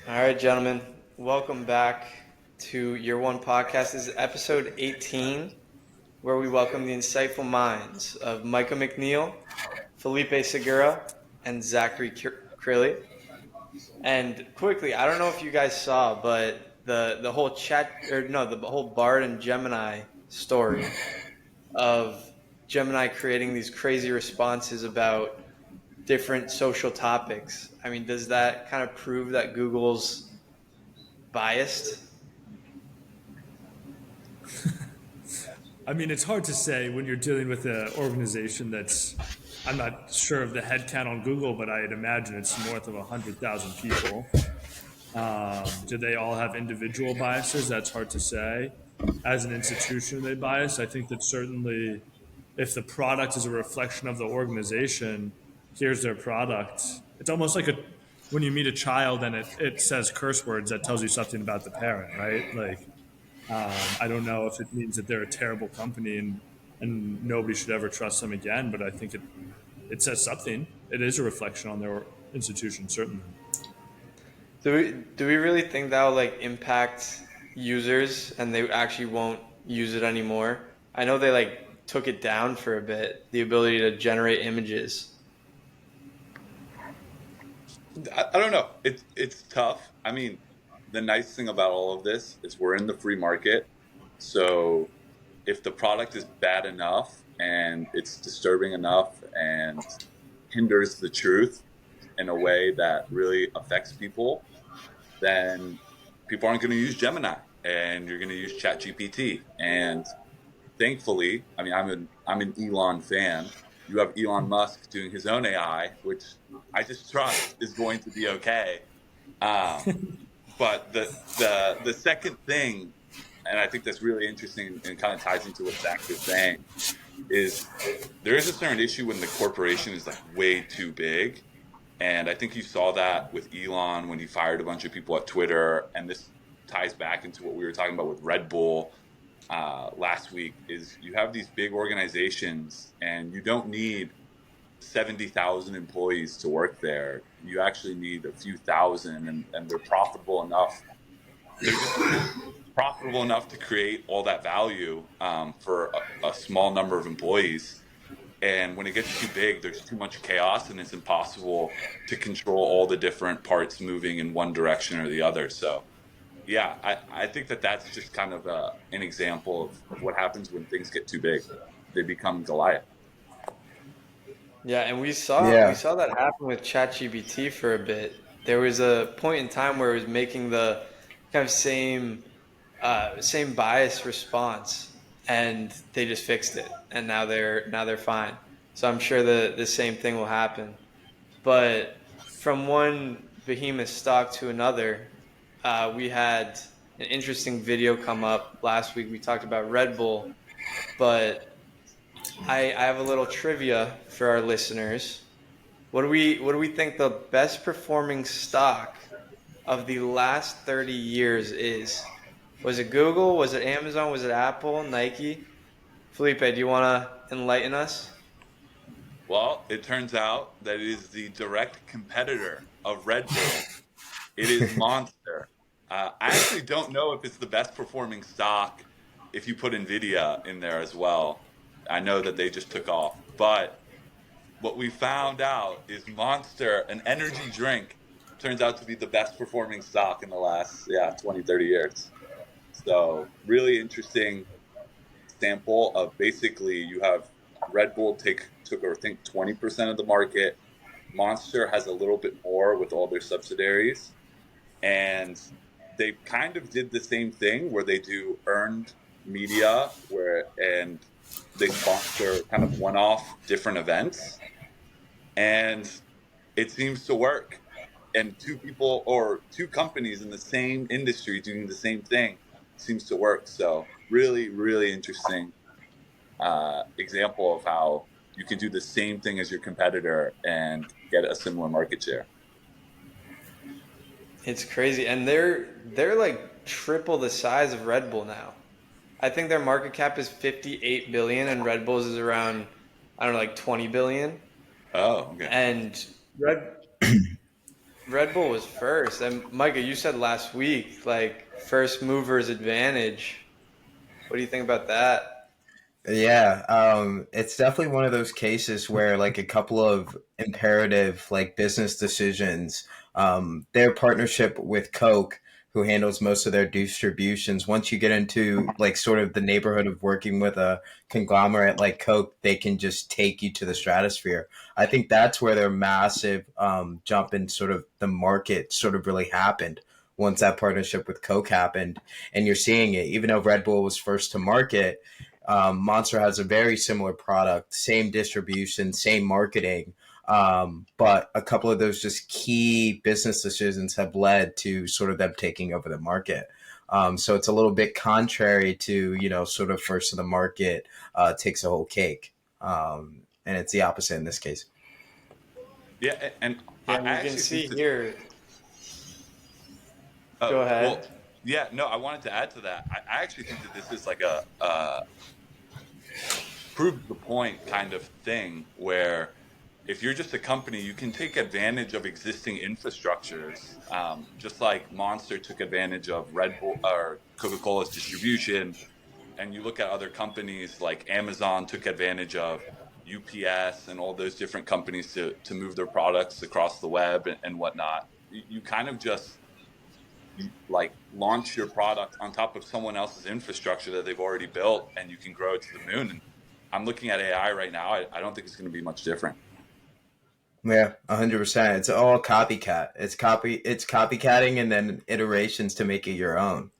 All right, gentlemen, welcome back to Year One Podcast. This is episode 18, where we welcome the insightful minds of Micah McNeil, Felipe Segura, and Zachary Crilly. And quickly, I don't know if you guys saw, but the whole the whole Bard and Gemini story of Gemini creating these crazy responses about different social topics. I mean, does that kind of prove that Google's biased? I mean, it's hard to say when you're dealing with an organization that's, I'm not sure of the head count on Google, but I'd imagine it's north of 100,000 people. Do they all have individual biases? That's hard to say. As an institution, they bias. I think that certainly if the product is a reflection of the organization, here's their product. It's almost like when you meet a child and it says curse words, that tells you something about the parent, right? Like, I don't know if it means that they're a terrible company and nobody should ever trust them again, but I think it says something. It is a reflection on their institution, certainly. Do we really think that will like impact users and they actually won't use it anymore? I know they like took it down for a bit, the ability to generate images. I don't know. It's tough. I mean, the nice thing about all of this is we're in the free market. So if the product is bad enough and it's disturbing enough and hinders the truth in a way that really affects people, then people aren't going to use Gemini and you're going to use ChatGPT. And thankfully, I mean, I'm an Elon fan. You have Elon Musk doing his own AI, which I just trust is going to be okay. But the second thing, and I think that's really interesting and kind of ties into what Zach was saying, is there is a certain issue when the corporation is like way too big. And I think you saw that with Elon when he fired a bunch of people at Twitter. And this ties back into what we were talking about with Red Bull last week, is you have these big organizations and you don't need 70,000 employees to work there. You actually need a few thousand, and they're profitable enough. They're just profitable enough to create all that value for a small number of employees. And when it gets too big, there's too much chaos and it's impossible to control all the different parts moving in one direction or the other. So yeah, I think that's just kind of an example of what happens when things get too big. They become Goliath. Yeah, and we saw that happen with ChatGPT for a bit. There was a point in time where it was making the kind of same bias response, and they just fixed it, and now they're fine. So I'm sure the same thing will happen. But from one behemoth stock to another, we had an interesting video come up last week. We talked about Red Bull, but I have a little trivia for our listeners. What do we think the best performing stock of the last 30 years is? Was it Google? Was it Amazon? Was it Apple? Nike? Felipe, do you want to enlighten us? Well, it turns out that it is the direct competitor of Red Bull. It is Monster. I actually don't know if it's the best performing stock if you put Nvidia in there as well. I know that they just took off. But what we found out is Monster, an energy drink, turns out to be the best performing stock in the last 20, 30 years. So really interesting sample of basically you have Red Bull took I think 20% of the market. Monster has a little bit more with all their subsidiaries. And they kind of did the same thing where they do earned media and they sponsor kind of one-off different events. And it seems to work. And two people or two companies in the same industry doing the same thing seems to work. So really, really interesting example of how you can do the same thing as your competitor and get a similar market share. It's crazy, and they're like triple the size of Red Bull now. I think their market cap is 58 billion, and Red Bull's is around, I don't know, like 20 billion. Oh, okay. And Red Red Bull was first. And Micah, you said last week, like first mover's advantage. What do you think about that? Yeah, it's definitely one of those cases where like a couple of imperative like business decisions, their partnership with Coke, who handles most of their distributions. Once you get into like sort of the neighborhood of working with a conglomerate like Coke, they can just take you to the stratosphere. I think that's where their massive jump in sort of the market sort of really happened once that partnership with Coke happened, and you're seeing it. Even though Red Bull was first to market, Monster has a very similar product, same distribution, same marketing, but a couple of those just key business decisions have led to sort of them taking over the market. So it's a little bit contrary to, sort of first to the market takes a whole cake. And it's the opposite in this case. Yeah, and I Yeah, we can actually think see that. here. Oh Go well, ahead. yeah. No, I wanted to add to that. I actually think that this is like a prove the point kind of thing where if you're just a company, you can take advantage of existing infrastructures, just like Monster took advantage of Red Bull or Coca-Cola's distribution. And you look at other companies like Amazon took advantage of UPS and all those different companies to move their products across the web and whatnot. You kind of just like launch your product on top of someone else's infrastructure that they've already built, and you can grow it to the moon. And I'm looking at AI right now. I don't think it's going to be much different. Yeah, 100%. It's all copycat. It's copycatting and then iterations to make it your own.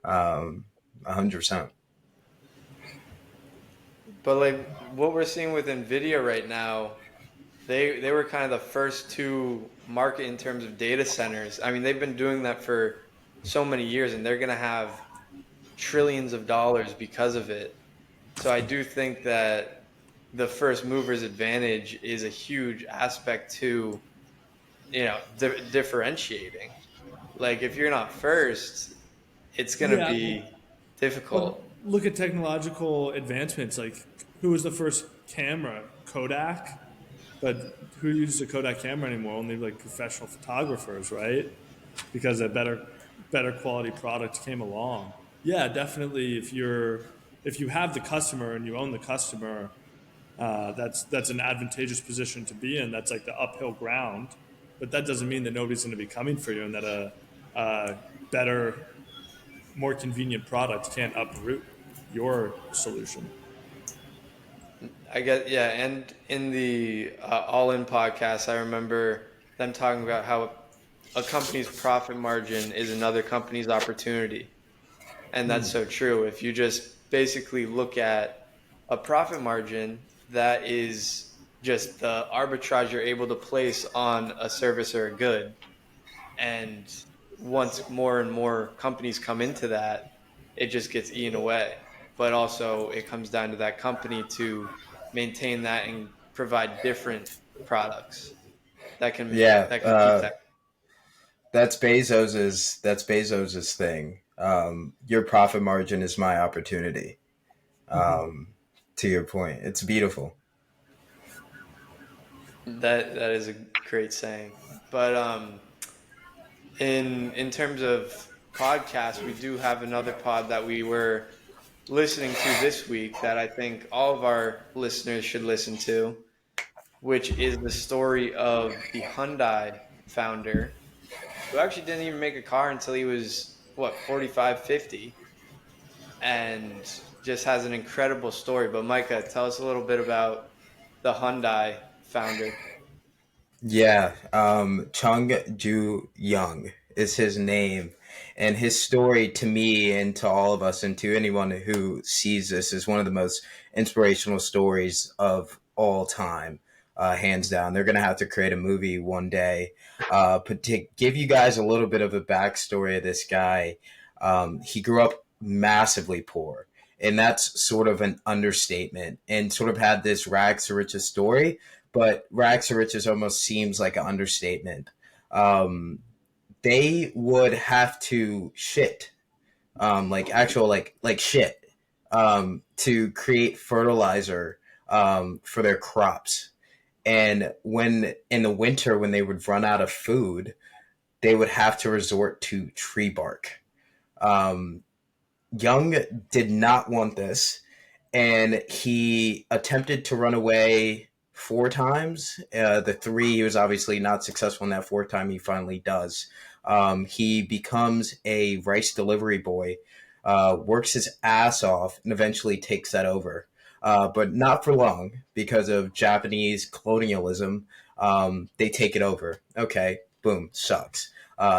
100%. But like what we're seeing with Nvidia right now, they were kind of the first to market in terms of data centers. I mean, they've been doing that for so many years, and they're going to have trillions of dollars because of it. So I do think that the first mover's advantage is a huge aspect to, differentiating. Like if you're not first, it's going to Yeah. be Well, difficult. look at technological advancements. Like, who was the first camera? Kodak. But who uses a Kodak camera anymore? Only like professional photographers, right? Because a better quality product came along. Yeah, definitely. If you have the customer and you own the customer, that's an advantageous position to be in. That's like the uphill ground, but that doesn't mean that nobody's going to be coming for you, and that a better, more convenient product can't uproot your solution. I get, yeah, and in the All In podcast, I remember them talking about how a company's profit margin is another company's opportunity. And that's so true. If you just basically look at a profit margin, that is just the arbitrage you're able to place on a service or a good. And once more and more companies come into that, it just gets eaten away. But also, it comes down to that company to maintain that and provide different products Yeah, that can keep that. that's Bezos's thing. Your profit margin is my opportunity. To your point, it's beautiful. That is a great saying. But in terms of podcasts, we do have another pod that we were listening to this week that I think all of our listeners should listen to, which is the story of the Hyundai founder who actually didn't even make a car until he was, what, 45, 50, and just has an incredible story. But Micah, tell us a little bit about the Hyundai founder. Yeah, Chung Ju Young is his name, and his story to me and to all of us and to anyone who sees this is one of the most inspirational stories of all time, hands down. They're gonna have to create a movie one day, but to give you guys a little bit of a backstory of this guy, he grew up massively poor. And that's sort of an understatement, and sort of had this rags to riches story, but rags to riches almost seems like an understatement. Um, they would have to shit, like actual like shit, to create fertilizer for their crops. And when in the winter, when they would run out of food, they would have to resort to tree bark. Um, Young did not want this, and he attempted to run away 4 times. The three, he was obviously not successful in that fourth time. He finally does. He becomes a rice delivery boy, works his ass off, and eventually takes that over. But not for long because of Japanese colonialism. They take it over. Okay, boom, sucks.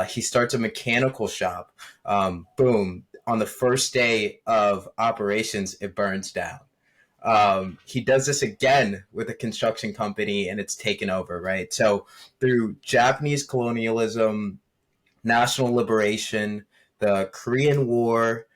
He starts a mechanical shop. Boom, on the first day of operations, it burns down. He does this again with a construction company and it's taken over, right? So through Japanese colonialism, national liberation, the Korean War,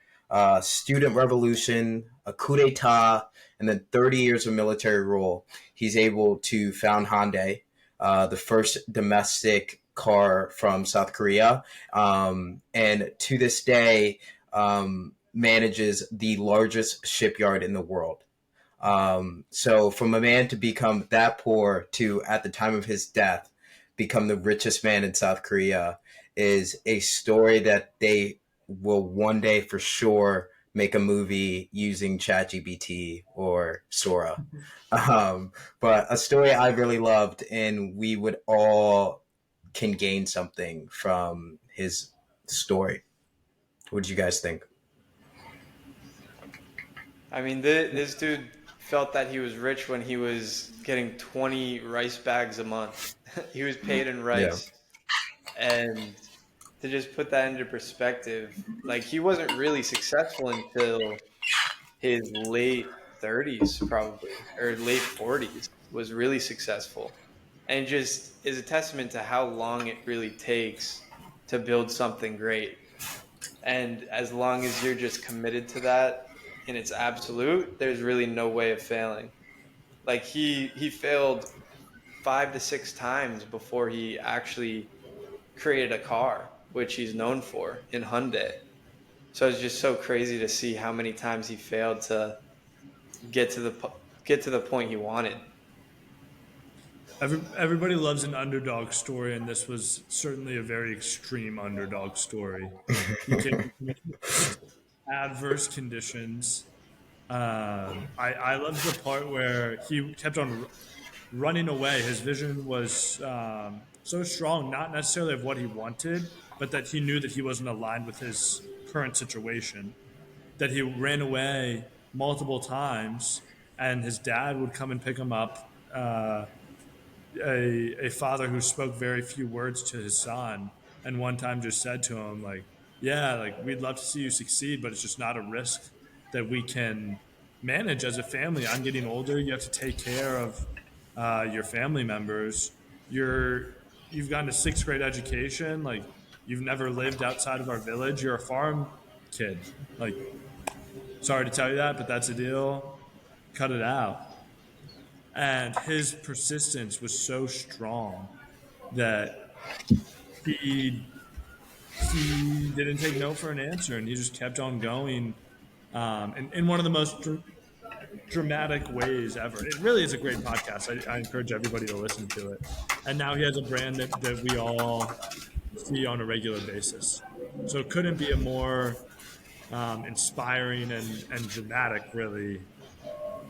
student revolution, a coup d'etat, and then 30 years of military rule, he's able to found Hyundai, the first domestic car from South Korea, and to this day manages the largest shipyard in the world. So from a man to become that poor to, at the time of his death, become the richest man in South Korea is a story that they will one day for sure make a movie using ChatGPT or Sora. But a story I really loved, and we would all can gain something from his story. What do you guys think? I mean, this dude felt that he was rich when he was getting 20 rice bags a month. He was paid in Yeah. rice. And to just put that into perspective, like he wasn't really successful until his late 30s, probably, or late 40s, was really successful. And just is a testament to how long it really takes to build something great. And as long as you're just committed to that and it's absolute, there's really no way of failing. Like he failed 5 to 6 times before he actually created a car, which he's known for in Hyundai. So it's just so crazy to see how many times he failed to get to the point he wanted. Everybody loves an underdog story, and this was certainly a very extreme underdog story. He came from adverse conditions. I love the part where he kept on running away. His vision was so strong, not necessarily of what he wanted, but that he knew that he wasn't aligned with his current situation. That he ran away multiple times, and his dad would come and pick him up. A father who spoke very few words to his son, and one time just said to him, like, yeah, like we'd love to see you succeed, but it's just not a risk that we can manage as a family. I'm getting older. You have to take care of your family members. You've gotten a sixth grade education. Like, you've never lived outside of our village. You're a farm kid. Like, sorry to tell you that, but that's a deal. Cut it out. And his persistence was so strong that he didn't take no for an answer, and he just kept on going in one of the most dramatic ways ever. It really is a great podcast. I encourage everybody to listen to it. And now he has a brand that we all see on a regular basis. So it couldn't be a more inspiring and dramatic, really,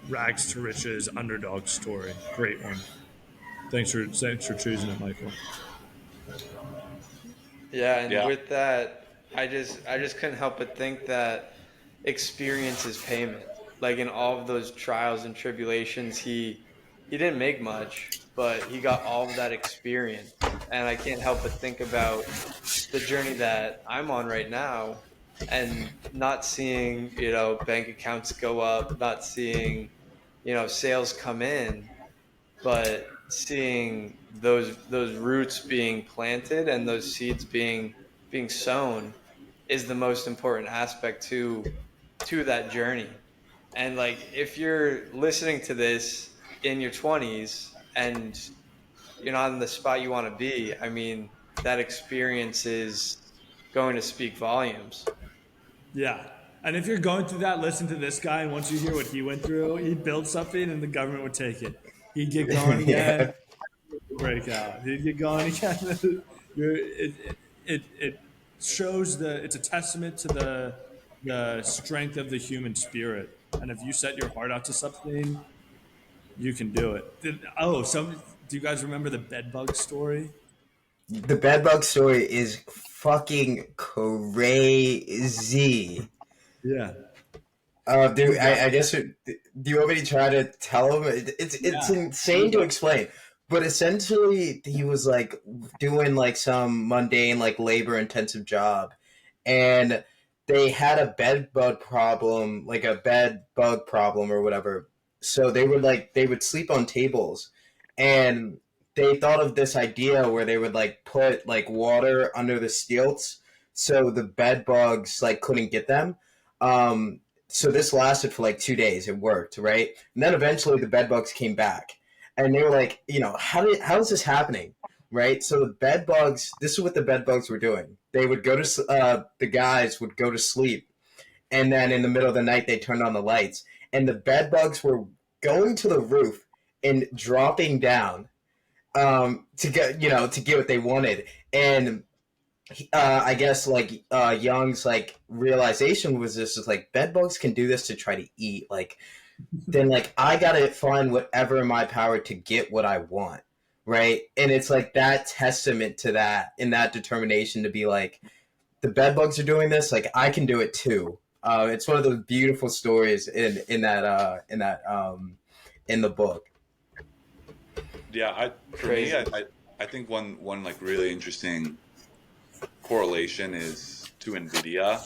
rags to riches underdog story. Great one. Thanks for choosing it, Michael. Yeah, and Yeah. with that, I just couldn't help but think that experience is payment. Like in all of those trials and tribulations, he didn't make much, but he got all of that experience. And I can't help but think about the journey that I'm on right now and not seeing, bank accounts go up, not seeing, sales come in, but seeing those roots being planted and those seeds being sown is the most important aspect to that journey. And like if you're listening to this in your 20s and you're not in the spot you want to be, I mean, that experience is going to speak volumes. Yeah. And if you're going through that, listen to this guy. And once you hear what he went through, he'd build something and the government would take it. He'd get going again, Yeah. break out. He'd get going again. It shows it's a testament to the strength of the human spirit. And if you set your heart out to something, you can do it. Do you guys remember the bedbug story? The bedbug story is fucking crazy. Yeah. Dude, The guy, I guess do you want me to try to tell him? It's yeah. insane to explain, but essentially he was like doing like some mundane like labor intensive job, and they had a bed bug problem, like a bed bug problem or whatever. So they would sleep on tables, and they thought of this idea where they would like put like water under the stilts so the bed bugs like couldn't get them. So this lasted for like 2 days. It worked, right? And then eventually the bed bugs came back, and they were like, how is this happening, right? So the bed bugs. This is what the bed bugs were doing. They would go to the guys would go to sleep, and then in the middle of the night they turned on the lights, and the bed bugs were going to the roof and dropping down to get what they wanted. And I guess like Young's like realization was this is like bedbugs can do this to try to eat. Like then like I gotta find whatever in my power to get what I want, right? And it's like that testament to that and that determination to be like the bedbugs are doing this, like I can do it too. It's one of those beautiful stories in the book. Yeah, for me, I think one like really interesting correlation is to NVIDIA.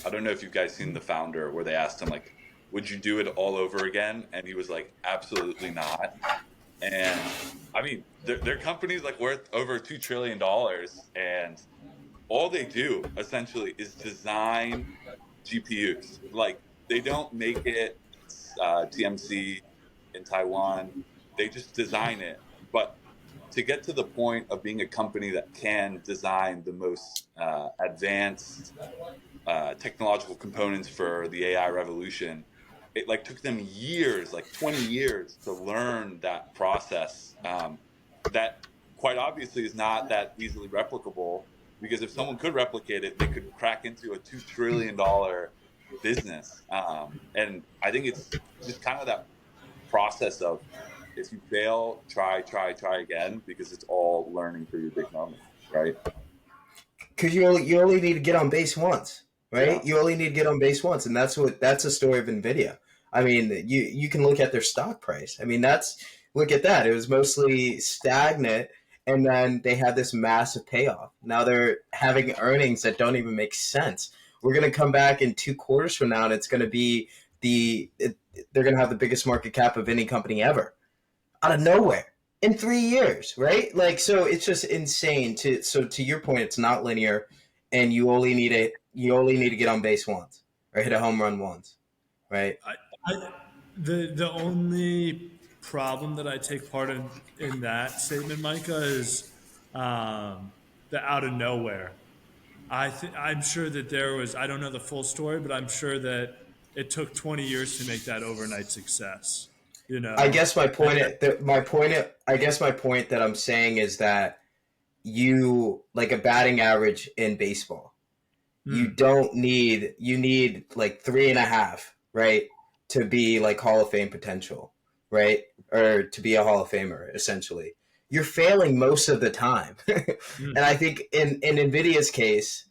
I don't know if you guys seen the founder where they asked him like, "Would you do it all over again?" And he was like, "Absolutely not." And I mean, their company's like worth over $2 trillion, and all they do essentially is design GPUs. Like they don't make it TMC in Taiwan. They just design it. But to get to the point of being a company that can design the most advanced technological components for the AI revolution, it like took them years, like 20 years, to learn that process. That quite obviously is not that easily replicable. Because if someone could replicate it, they could crack into a $2 trillion business. And I think it's just kind of that process of if you fail, try again, because it's all learning for your big moment, right? Because you only need to get on base once, right? Yeah. You only need to get on base once, and that's the story of Nvidia. I mean, you can look at their stock price. I mean, look at that. It was mostly stagnant, and then they had this massive payoff. Now they're having earnings that don't even make sense. We're going to come back in 2 quarters from now, and it's going to be they're going to have the biggest market cap of any company ever, out of nowhere in 3 years, right? Like, so it's just insane. To your point, it's not linear, and you only need to get on base once or hit a home run once, right? The only problem that I take part in that statement, Micah, is the out of nowhere. I'm sure that there was, I don't know the full story, but I'm sure that it took 20 years to make that overnight success. You I know, guess I guess my point that I'm saying is that you like a batting average in baseball. You need like 3.5, right, to be like Hall of Fame potential, right, or to be a Hall of Famer. Essentially, you're failing most of the time, and I think in Nvidia's case,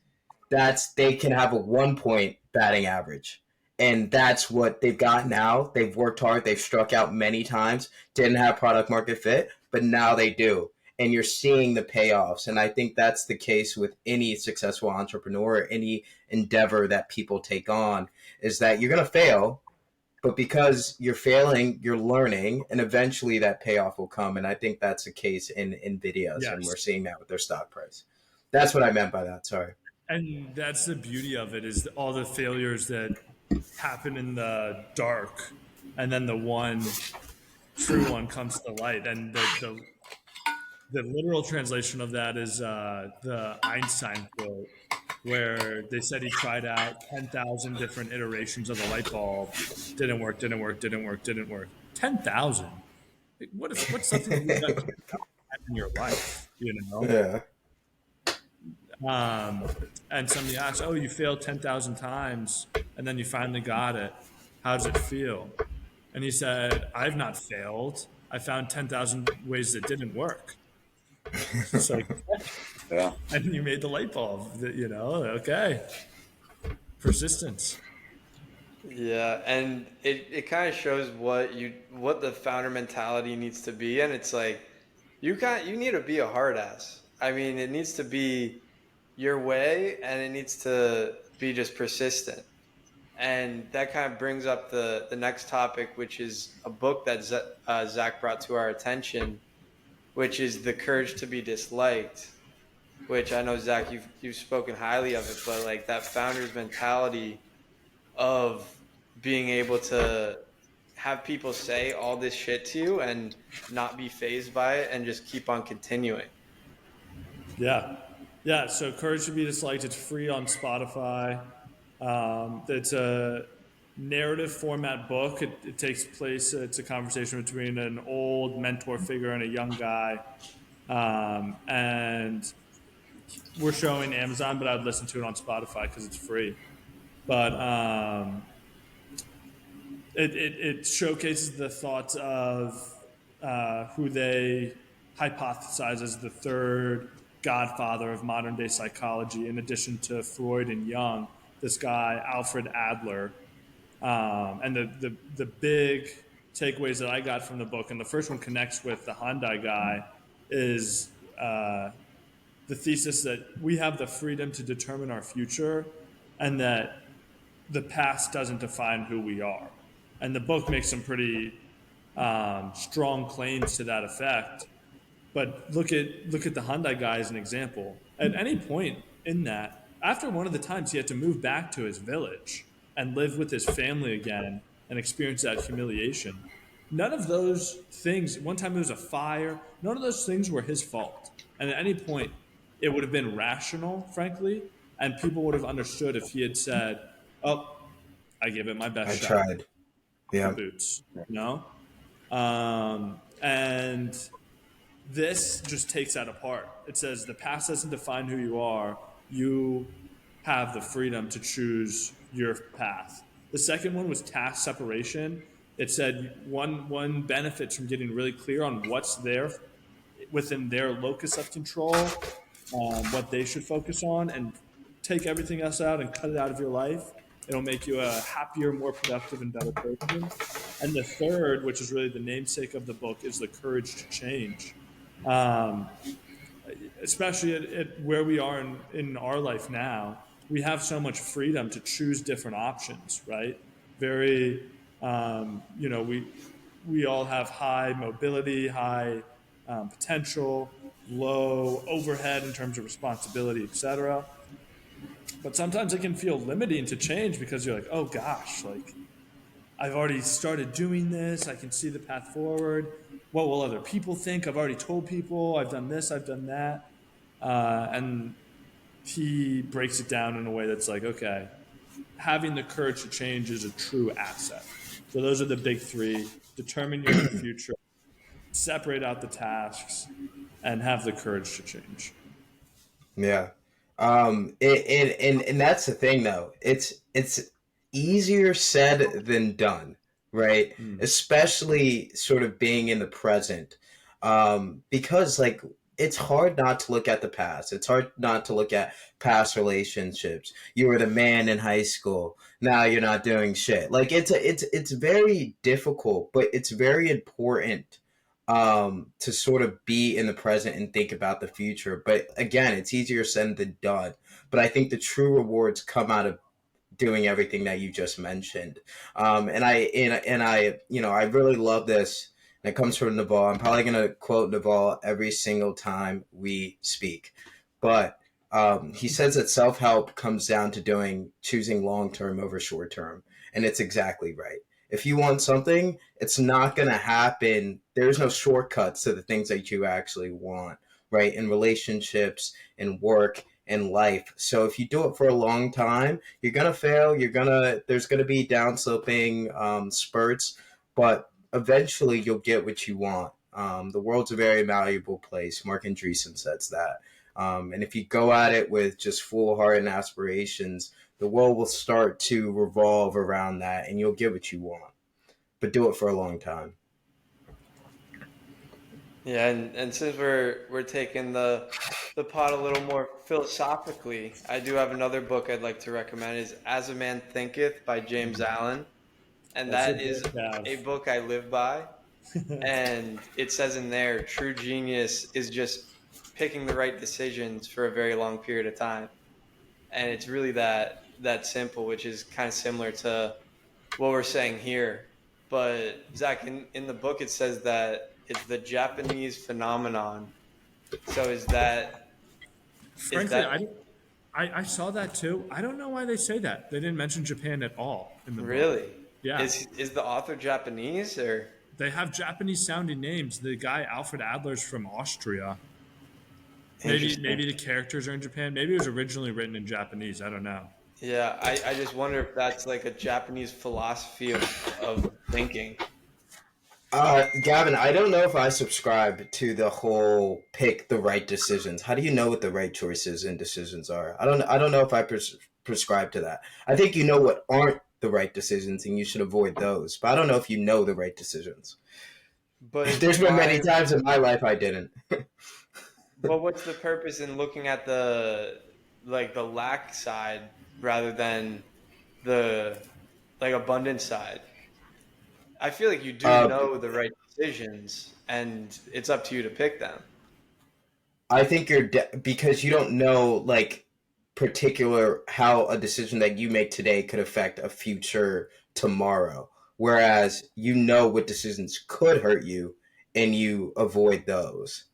they can have a 1 point batting average. And that's what they've got now. They've worked hard. They've struck out many times. Didn't have product market fit, but now they do. And you're seeing the payoffs. And I think that's the case with any successful entrepreneur, any endeavor that people take on, is that you're going to fail, but because you're failing, you're learning, and eventually that payoff will come. And I think that's the case in NVIDIA's, yes. and we're seeing that with their stock price. That's what I meant by that. Sorry. And that's the beauty of it, is all the failures that happen in the dark, and then the one true one comes to light. And the literal translation of that is the Einstein quote, where they said he tried out 10,000 different iterations of the light bulb, didn't work, didn't work, didn't work, didn't work. 10,000. What's something that you've done in your life? You know? Yeah. Um, and somebody asked, "Oh, you failed 10,000 times, and then you finally got it. How does it feel?" And he said, "I've not failed. I found 10,000 ways that didn't work." It's like, Yeah. and you made the light bulb. Okay, persistence. Yeah, and it kind of shows what the founder mentality needs to be, and it's like you need to be a hard ass. I mean, it needs to be your way, and it needs to be just persistent. And that kind of brings up the next topic, which is a book that Zach brought to our attention, which is The Courage to be Disliked. Which I know Zach, you've spoken highly of it, but like that founder's mentality of being able to have people say all this shit to you and not be phased by it and just keep on continuing. Yeah. Yeah. So Courage to be Disliked, it's free on Spotify. It's a narrative format book. It takes place, it's a conversation between an old mentor figure and a young guy. And we're showing Amazon, but I'd listen to it on Spotify because it's free. But it showcases the thoughts of who they hypothesize as the third godfather of modern day psychology, in addition to Freud and Jung. This guy, Alfred Adler. And the big takeaways that I got from the book, and the first one connects with the Hyundai guy, is the thesis that we have the freedom to determine our future and that the past doesn't define who we are. And the book makes some pretty strong claims to that effect. But look at the Hyundai guy as an example. At any point in that, after one of the times he had to move back to his village and live with his family again and experience that humiliation, none of those things, one time there was a fire, none of those things were his fault. And at any point, it would have been rational, frankly, and people would have understood if he had said, "Oh, I gave it my best I shot, tried. the Yeah. boots," you know? And this just takes that apart. It says the past doesn't define who you are. You have the freedom to choose your path. The second one was task separation. It said one benefits from getting really clear on what's there within their locus of control, what they should focus on, and take everything else out and cut it out of your life. It'll make you a happier, more productive, and better person. And the third, which is really the namesake of the book, is the courage to change. Um, Especially at where we are in our life now, we have so much freedom to choose different options, right? Very, we all have high mobility, high potential, low overhead in terms of responsibility, etc. But sometimes it can feel limiting to change because you're like, oh gosh, like I've already started doing this. I can see the path forward. What will other people think? I've already told people I've done this, I've done that. And he breaks it down in a way that's like, okay, having the courage to change is a true asset. So those are the big three: determine your own future, separate out the tasks, and have the courage to change. Yeah. And that's the thing though. It's easier said than done, right? Mm. Especially sort of being in the present. Because like it's hard not to look at the past. It's hard not to look at past relationships. You were the man in high school. Now you're not doing shit. Like it's very difficult, but it's very important to sort of be in the present and think about the future. But again, it's easier said than done. But I think the true rewards come out of doing everything that you just mentioned. I really love this. And it comes from Naval. I'm probably going to quote Naval every single time we speak. But he says that self help comes down to choosing long term over short term. And it's exactly right. If you want something, it's not going to happen. There's no shortcuts to the things that you actually want, right? In relationships, in work, in life. So if you do it for a long time, you're going to fail. There's going to be downsloping spurts, but eventually you'll get what you want. The world's a very malleable place. Mark Andreessen says that. And if you go at it with just full heart and aspirations, the world will start to revolve around that, and you'll get what you want. But do it for a long time. Yeah, and since we're taking the pot a little more philosophically, I do have another book I'd like to recommend is As a Man Thinketh by James Allen. And That's a that is book, a Gav. book I live by. And it says in there, true genius is just picking the right decisions for a very long period of time. And it's really that simple, which is kind of similar to what we're saying here. But Zach, in the book, it says that it's the Japanese phenomenon. So is Frankly, that I saw that too. I don't know why they say that. They didn't mention Japan at all in the book. really? Yeah. Is the author Japanese or? They have Japanese sounding names. The guy Alfred Adler's from Austria. Interesting. Maybe the characters are in Japan. Maybe it was originally written in Japanese. I don't know. Yeah, I just wonder if that's like a Japanese philosophy of thinking. Gavin, I don't know if I subscribe to the whole pick the right decisions. How do you know what the right choices and decisions are? I don't know if I prescribe to that. I think you know what aren't the right decisions and you should avoid those. But I don't know if you know the right decisions. But There's been many why? times in my life I didn't. But what's the purpose in looking at the lack side rather than the like abundance side? I feel like you do Uh, know the right decisions, and it's up to you to pick them. I think because you don't know like particular how a decision that you make today could affect a future tomorrow. Whereas you know what decisions could hurt you and you avoid those.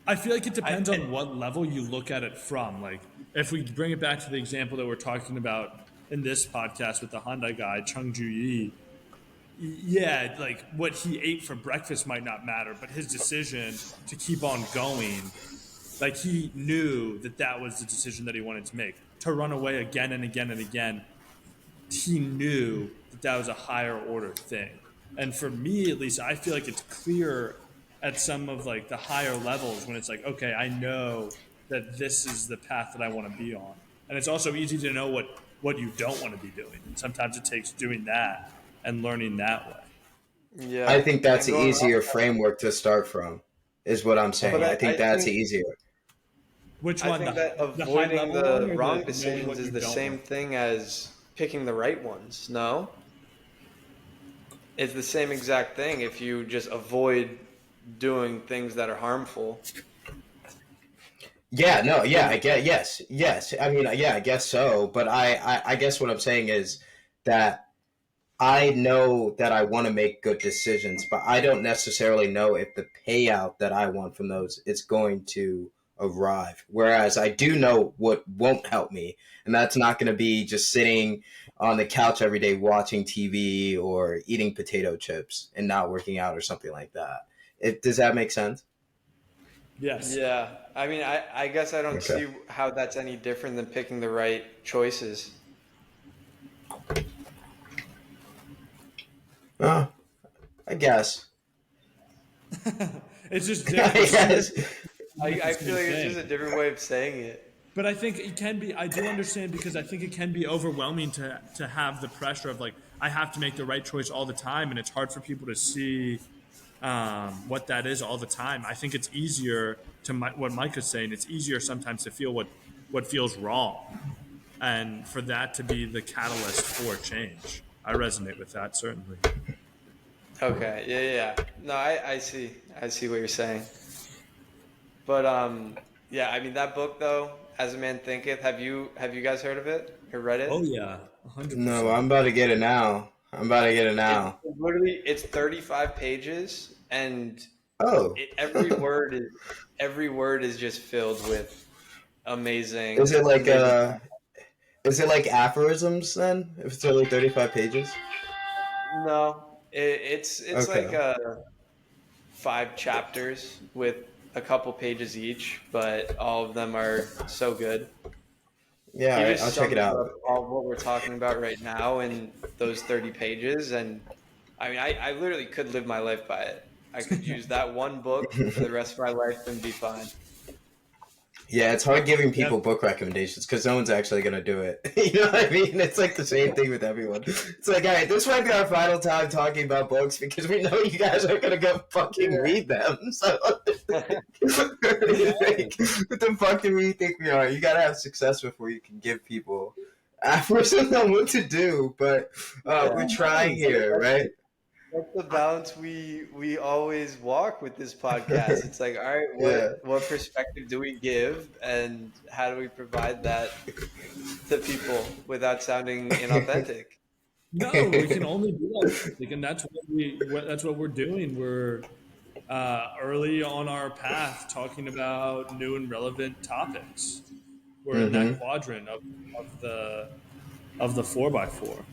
I feel like it I, depends on what level you look at it from. Like, if we bring it back to the example that we're talking about in this podcast with the Hyundai guy, Chung Yi, yeah, like what he ate for breakfast might not matter, but his decision to keep on going, like he knew that that was the decision that he wanted to make. To run away again and again and again, he knew that that was a higher order thing. And for me, at least, I feel like it's clear at some of like the higher levels when it's like, okay, I know that this is the path that I want to be on. And it's also easy to know what you don't want to be doing. And sometimes it takes doing that and learning that way. I yeah, think that's and an going off easier that, framework to start from, is what I'm but saying. I think I that's think easier. Which I one, think that the high avoiding level one the or wrong the knowing decisions what is you the don't same want? thing as picking the right ones. No, it's the same exact thing. If you just avoid doing things that are harmful, Yeah, no, yeah, then I get yes. I mean, yeah, I guess so. But I guess what I'm saying is that I know that I want to make good decisions, but I don't necessarily know if the payout that I want from those is going to arrive. Whereas I do know what won't help me, and that's not going to be just sitting on the couch every day watching TV or eating potato chips and not working out or something like that. Does that make sense? Yes. yeah. I mean, I guess I don't Okay. see how that's any different than picking the right choices. Uh, I guess. It's just I different. guess. Like the I feel same like it's just thing. a different way of saying it. But I think it can be. I do understand because I think it can be overwhelming to have the pressure of like I have to make the right choice all the time, and it's hard for people to see what that is all the time. I think it's easier to what Mike is saying. It's easier sometimes to feel what feels wrong, and for that to be the catalyst for change. I resonate with that certainly. Okay, yeah. No, I see what you're saying. But yeah, I mean that book though, As a Man Thinketh. Have you guys heard of it or read Oh it? yeah, No, 100%. I'm about to get it now. I'm about to get it now. It's 35 pages, and Oh. every word is just filled with Is it like amazing. aphorisms then? If it's only 35 pages? No, it's like Okay. 5 chapters with a couple pages each, but all of them are so good. Yeah, He all right, just I'll check it sums out. up all what we're talking about right now in those 30 pages. And I mean, I literally could live my life by it. I could use that one book for the rest of my life and be fine. Yeah, it's hard giving people book recommendations because no one's actually going to do it. You know what I mean? It's like the same thing with everyone. It's like, all right, this might be our final time talking about books because we know you guys are going to go fucking read them. So, what the fuck do we think we are? You got to have success before you can give people affirmations on what to do. But we're trying here, right? That's the balance we always walk with this podcast. It's like, all right, Yeah. what perspective do we give, and how do we provide that to people without sounding inauthentic? No, we can only do that, and that's what we're doing. We're early on our path, talking about new and relevant topics. We're in that quadrant of the 4x4.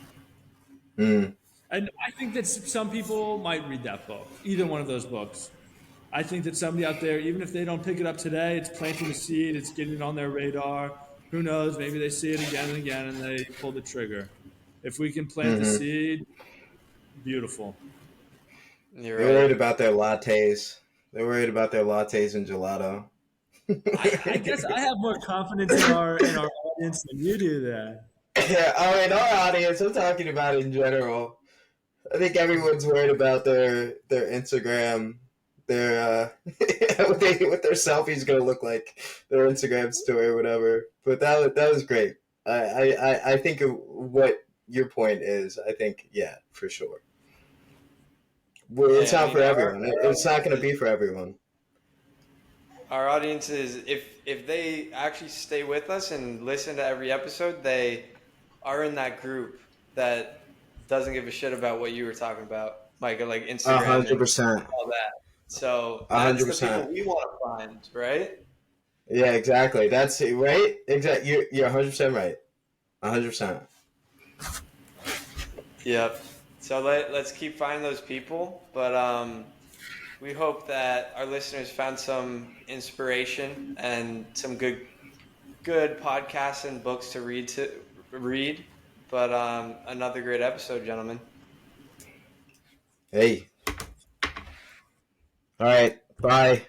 And I think that some people might read that book, either one of those books. I think that somebody out there, even if they don't pick it up today, it's planting a seed, it's getting it on their radar. Who knows? Maybe they see it again and again and they pull the trigger. If we can plant the seed, beautiful. You're They're right. worried about their lattes. They're worried about their lattes and gelato. I guess I have more confidence in our audience than you do there. Yeah, I mean, our audience, I'm talking about in general. I think everyone's worried about their Instagram, their what their selfie's gonna look like, their Instagram story or whatever. But that was great. I think what your point is, I think, yeah, for sure. Well, it's not for everyone. It's not going to be for everyone. Our audience is, if they actually stay with us and listen to every episode, they are in that group that doesn't give a shit about what you were talking about, Mike, like Instagram 100%. and all that. So that's 100%. the people we want to find, right? Yeah, exactly. That's right. Exactly. You're 100% right. 100%. Yep. So let's keep finding those people, but we hope that our listeners found some inspiration and some good podcasts and books to read. But another great episode, gentlemen. Hey. All right. Bye.